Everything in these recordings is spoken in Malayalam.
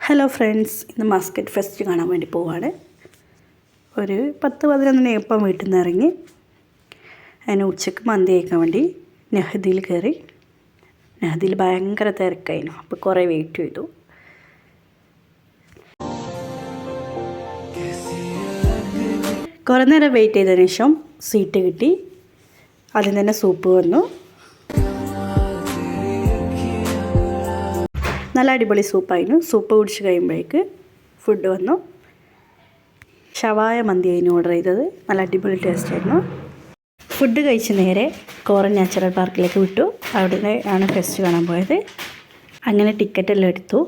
ഹലോ ഫ്രണ്ട്സ്, ഇന്ന് മസ്കറ്റ് ഫെസ്റ്റ് കാണാൻ വേണ്ടി പോവാണ്. ഒരു 10-11 ഇപ്പം വീട്ടിൽ നിന്ന് ഇറങ്ങി. അതിന് ഉച്ചയ്ക്ക് മന്തി കഴിക്കാൻ വേണ്ടി നെഹദിയിൽ കയറി. നെഹദിയിൽ ഭയങ്കര തിരക്കായിരുന്നു, അപ്പോൾ കുറേ വെയിറ്റ് ചെയ്തു. കുറേ നേരം വെയിറ്റ് ചെയ്തതിന് ശേഷം സീറ്റ് കിട്ടി. അതിൽ തന്നെ സൂപ്പ് വന്നു. നല്ല അടിപൊളി സൂപ്പായിരുന്നു. സൂപ്പ് കുടിച്ച് കഴിയുമ്പോഴേക്ക് ഫുഡ് വന്നു. ഷവായ മന്തി ആയിരുന്നു ഓർഡർ ചെയ്തത്. നല്ല അടിപൊളി ടേസ്റ്റ് ആയിരുന്നു. ഫുഡ് കഴിച്ച് നേരെ കോറൻ നാച്ചുറൽ പാർക്കിലേക്ക് വിട്ടു. അവിടെ ആണ് ഫെസ്റ്റ് കാണാൻ പോയത്. അങ്ങനെ ടിക്കറ്റെല്ലാം എടുത്തു.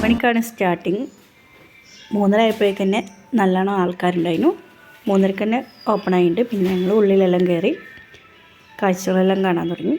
മണിക്കാണ് സ്റ്റാർട്ടിങ്. 3:30 ആയപ്പോഴേക്ക് തന്നെ നല്ലോണം ആൾക്കാരുണ്ടായിരുന്നു. 3:30 തന്നെ ഓപ്പൺ ആയിട്ടുണ്ട്. പിന്നെ ഞങ്ങൾ ഉള്ളിലെല്ലാം കയറി കാഴ്ചകളെല്ലാം കാണാൻ തുടങ്ങി.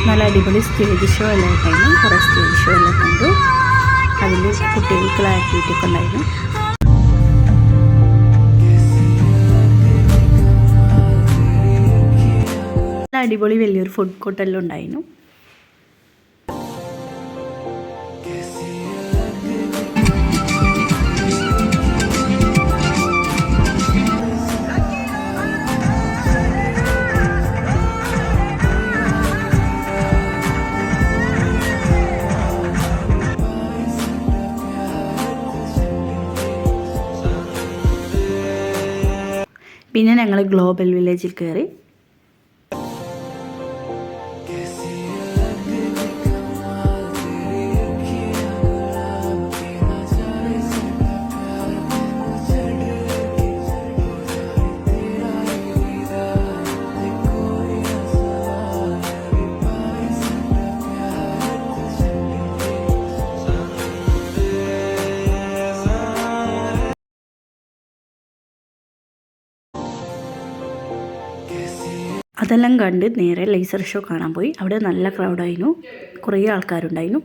നല്ല അടിപൊളി സ്റ്റേജ് ഷോ എല്ലാം ഉണ്ടായിരുന്നു. കുറേ സ്റ്റേജ് ഷോ എല്ലാം കണ്ടു. അതിൽ കുട്ടികൾക്കുള്ള ആക്ടിവിറ്റി ഒക്കെ ഉണ്ടായിരുന്നു. നല്ല അടിപൊളി വലിയൊരു ഫുഡ് കോർട്ടെല്ലാം ഉണ്ടായിരുന്നു. പിന്നെ ഞങ്ങൾ ഗ്ലോബൽ വില്ലേജിൽ കയറി. അതെല്ലാം കണ്ട് നേരെ ലേസർ ഷോ കാണാൻ പോയി. അവിടെ നല്ല ക്രൗഡായിരുന്നു. കുറേ ആൾക്കാരുണ്ടായിരുന്നു.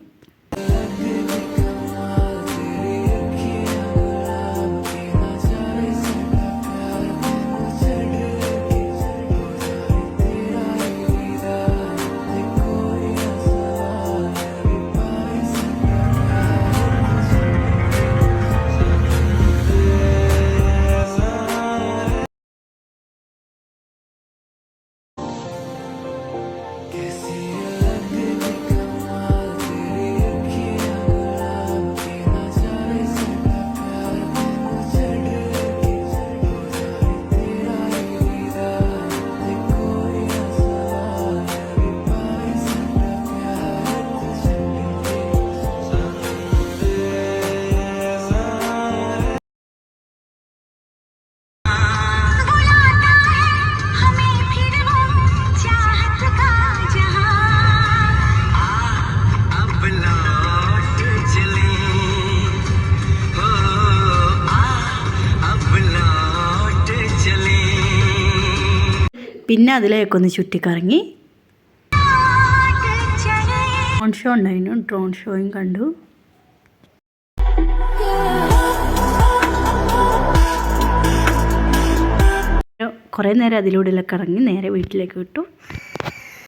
പിന്നെ അതിലേക്ക് ഒന്ന് ചുറ്റിക്കറങ്ങി. ഡ്രോൺ ഷോ ഉണ്ടായിരുന്നു. ഡ്രോൺ ഷോയും കണ്ടു. കുറേ നേരം അതിലൂടെയൊക്കെ ഇറങ്ങി നേരെ വീട്ടിലേക്ക് വിട്ടു.